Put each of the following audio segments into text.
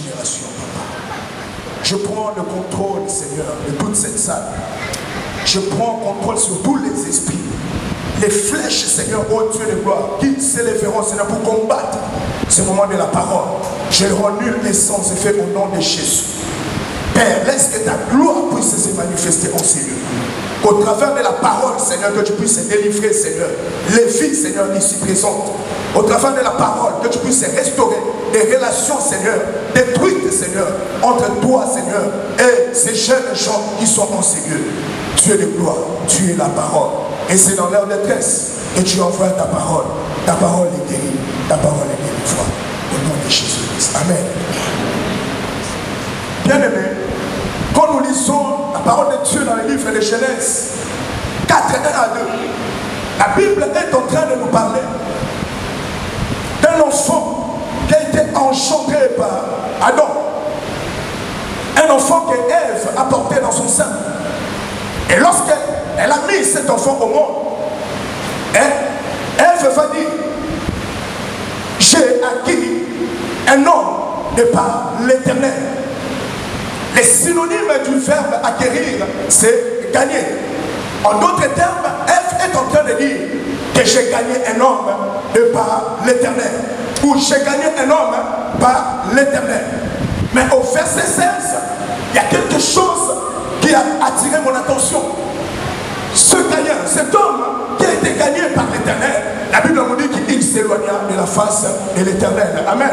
génération, papa. Je prends le contrôle, Seigneur, de toute cette salle. Je prends contrôle sur tous les esprits. Les flèches, Seigneur, ô Dieu de gloire, qui s'élèveront, Seigneur, pour combattre ce moment de la parole. Je le rends nul et sans effet au nom de Jésus. Père, laisse que ta gloire puisse se manifester en ces lieux. Qu'au travers de la parole, Seigneur, que tu puisses délivrer, Seigneur, les vies, Seigneur, ici présentes. Au travers de la parole, que tu puisses restaurer des relations, Seigneur, détruites, Seigneur, entre toi, Seigneur, et ces jeunes gens qui sont en ces lieux. Dieu de gloire, tu es la parole. Et c'est dans leur détresse que tu envoies ta parole. Ta parole est guérie. Ta parole est délivrée. Au nom de Jésus-Christ. Amen. Bien-aimés, quand nous lisons la parole de Dieu dans le livre de Genèse 4, 1 à 2, la Bible est en train de nous parler d'un enfant qui a été enchanté par Adam. Un enfant que Ève a porté dans son sein. Et lorsqu'elle a mis cet enfant au monde, Ève va dire, j'ai acquis un homme de par l'Éternel. Les synonymes du verbe acquérir, c'est gagner. En d'autres termes, Ève est en train de dire que j'ai gagné un homme de par l'Éternel. Ou j'ai gagné un homme par l'Éternel. Mais au verset 16, il y a quelque chose qui a attiré mon attention. Ce gagnant, cet homme qui a été gagné par l'Éternel, la Bible nous dit qu'il s'éloigna de la face de l'Éternel. Amen.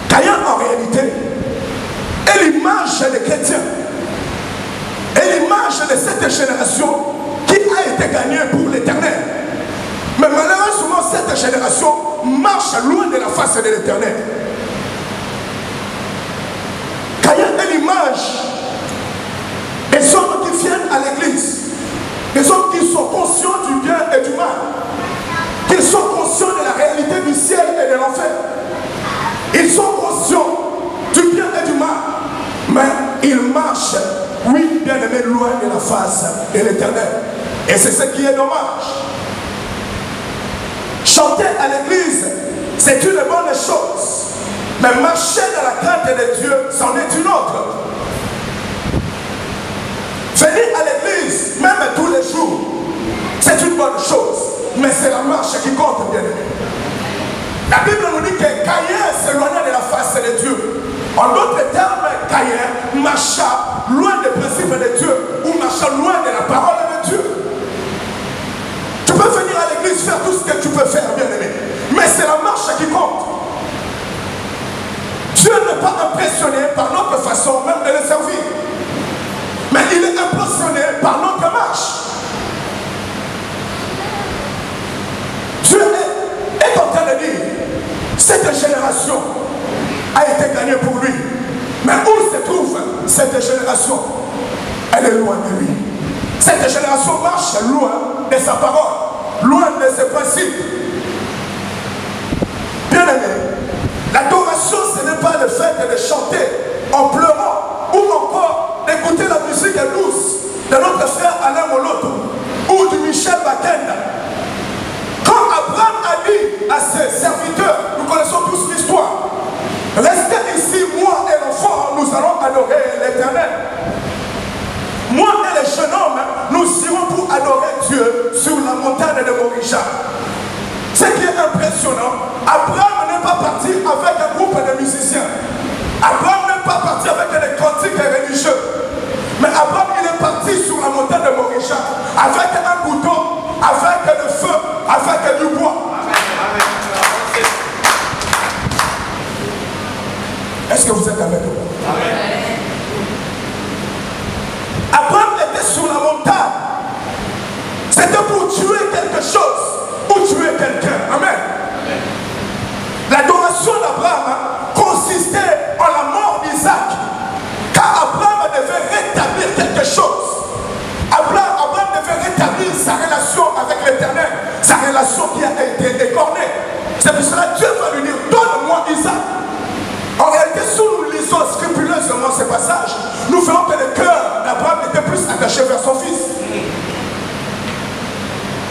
Caïn, en réalité, est l'image des chrétiens, est l'image de cette génération qui a été gagnée pour l'Éternel. Mais malheureusement, cette génération marche loin de la face de l'Éternel. Caïn est l'image des hommes qui viennent à l'église, des hommes qui sont conscients du bien et du mal, qui sont conscients de la réalité du ciel et de l'enfer. Ils sont conscients du bien et du mal, mais ils marchent, oui, bien aimé, loin de la face de l'Éternel. Et c'est ce qui est dommage. Chanter à l'église, c'est une bonne chose, mais marcher dans la crainte de Dieu, c'en est une autre. Venir à l'église, même tous les jours, c'est une bonne chose, mais c'est la marche qui compte, bien aimé. La Bible nous dit que Caïn s'éloigna de la face de Dieu. En d'autres termes, Caïn marcha loin des principes de Dieu ou marcha loin de la parole de Dieu. Tu peux venir à l'église faire tout ce que tu peux faire, bien aimé, mais c'est la marche qui compte. Dieu n'est pas impressionné par notre façon même de le servir, mais il est impressionné par notre marche. Dieu est en train de dire, cette génération a été gagnée pour lui. Mais où se trouve cette génération? Elle est loin de lui. Cette génération marche loin de sa parole, loin de ses principes. Bien aimé, l'adoration, ce n'est pas le fait de chanter en pleurant ou encore d'écouter la musique douce de notre frère Alain Moloto ou du Michel Bakenda. Quand Abraham a dit à ses serviteurs, nous connaissons tous l'histoire, restez ici, moi et l'enfant, nous allons adorer l'Éternel. Moi et le jeune homme, nous irons pour adorer Dieu sur la montagne de Morisha. Ce qui est impressionnant, Abraham n'est pas parti avec un groupe de musiciens. Abraham n'est pas parti avec des cantiques religieux. Mais Abraham, il est parti sur la montagne de Morisha avec un couteau, avec le feu, avec du bois. Est-ce que vous êtes avec moi? Abraham était sur la montagne. C'était pour tuer quelque chose ou tuer quelqu'un. Amen. L'adoration d'Abraham consistait en la mort d'Isaac. Car Abraham devait rétablir quelque chose. Abraham devait rétablir sa relation avec l'Éternel. Sa relation qui a été écornée. C'est pour cela que Dieu va lui dire, donne-moi Isaac. En réalité, si nous lisons scrupuleusement ces passages, nous verrons que le cœur d'Abraham était plus attaché vers son fils.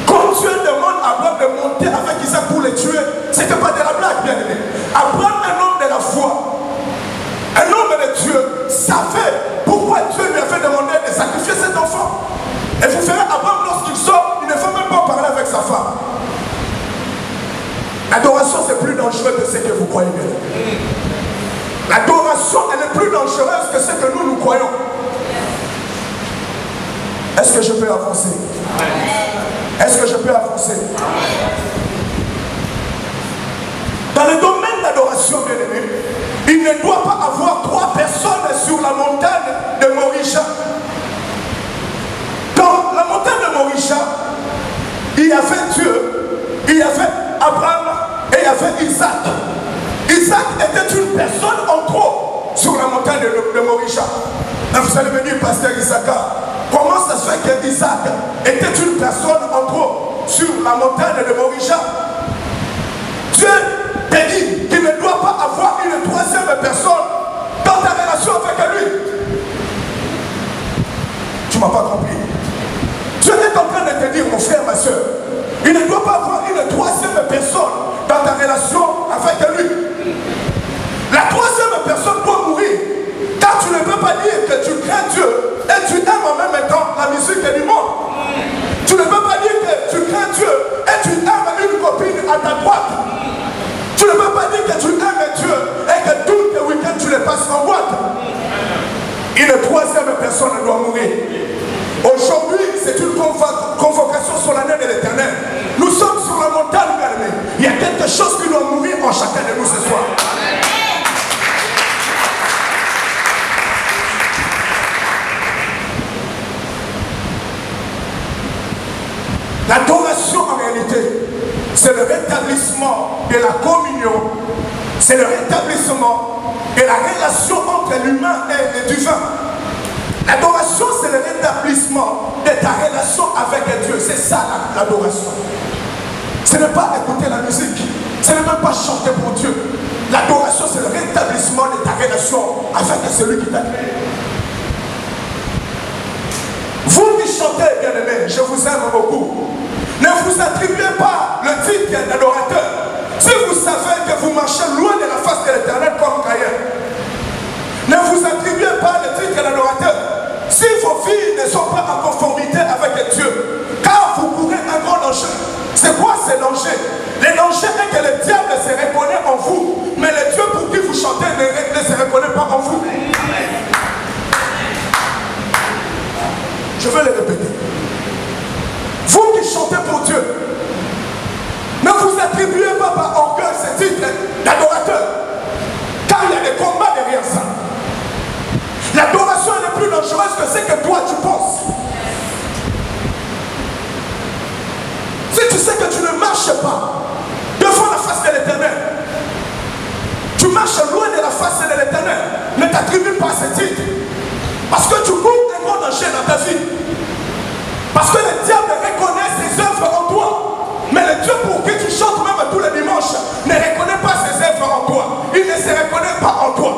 Quand Dieu demande à Abraham de monter avec Isaac pour le savait pourquoi Dieu lui avait demandé de sacrifier cet enfant. Et vous verrez, Abraham, lorsqu'il sort, il ne faut même pas parler avec sa femme. L'adoration, c'est plus dangereux que ce que vous croyez bien. L'adoration, elle est plus dangereuse que ce que nous croyons. Est-ce que je peux avancer? Est-ce que je peux avancer? Dans le domaine d'adoration, bien aimé, il ne doit pas avoir 3 personnes sur la montagne de Morisha. Dans la montagne de Morisha, il y avait Dieu, il y avait Abraham et il y avait Isaac. Isaac était une personne en trop sur la montagne de Morisha. Là, vous allez me dire, pasteur Isaka, comment ça se fait que Isaac était une personne en trop sur la montagne de Morisha? Dieu t'a dit qu'il ne doit pas avoir une 3e personne dans ta relation avec lui. Tu ne m'as pas compris. Dieu est en train de te dire, mon frère, ma soeur, il ne doit pas avoir une 3e personne dans ta relation avec lui. La 3e personne doit mourir. Car tu ne peux pas dire que tu crains Dieu et tu aimes en même temps la musique et du monde. Tu ne peux pas dire que tu crains Dieu et tu aimes une copine à ta droite. Tu ne peux pas dire que tu aimes Dieu et que tous les week-ends tu les passes en boîte. Une 3e personne doit mourir. Aujourd'hui, c'est une convocation solennelle de l'Éternel. Nous sommes sur la montagne, bien-aimé. Il y a quelque chose qui doit mourir en chacun de nous ce soir. L'adoration, en réalité, c'est le rétablissement de la communion, c'est le rétablissement de la relation entre l'humain et le divin. L'adoration, c'est le rétablissement de ta relation avec Dieu. C'est ça l'adoration. Ce n'est pas écouter la musique, ce n'est même pas chanter pour Dieu. L'adoration, c'est le rétablissement de ta relation avec celui qui t'a créé. Vous qui chantez, bien-aimés, je vous aime beaucoup. Ne vous attribuez pas le titre d'adorateur. Si vous savez que vous marchez loin de la face de l'Éternel comme Caïn, ne vous attribuez pas le titre d'adorateur. Si vos vies ne sont pas en conformité avec Dieu, car vous courez un grand danger. C'est quoi ce danger? Le danger est que le diable se reconnaît en vous, mais le Dieu pour qui vous chantez ne se reconnaît pas en vous. Je vais le répéter. Vous qui chantez pour Dieu, ne vous attribuez pas par orgueil ce titre d'adorateur, car il y a des combats derrière ça. L'adoration est plus dangereuse que ce que toi tu penses. Si tu sais que tu ne marches pas devant la face de l'Éternel, tu marches loin de la face de l'Éternel, ne t'attribue pas ce titre. Parce que tu cours un grand danger dans ta vie. Parce que le diable reconnaît ses œuvres en toi. Mais le Dieu pour qui tu chantes même tous les dimanches ne reconnaît pas ses œuvres en toi. Il ne se reconnaît pas en toi.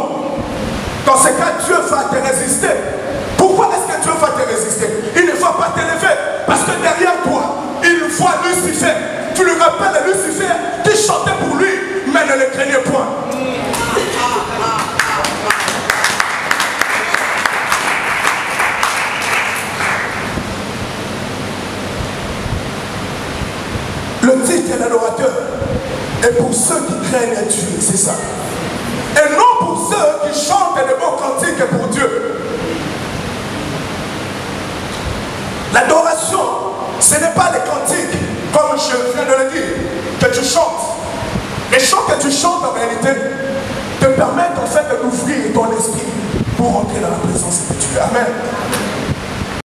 Dans ce cas, Dieu va te résister. Pourquoi est-ce que Dieu va te résister? Il ne va pas t'élever. Parce que derrière toi, il voit Lucifer. Tu lui rappelles Lucifer qui chantait pour lui, mais ne le craignait point. Le titre d'adorateur est pour ceux qui craignent Dieu, c'est ça. Et non pour ceux qui chantent des beaux cantiques pour Dieu. L'adoration, ce n'est pas les cantiques, comme je viens de le dire, que tu chantes. Les chants que tu chantes en réalité te permettent en fait d'ouvrir ton esprit pour entrer dans la présence de Dieu. Amen.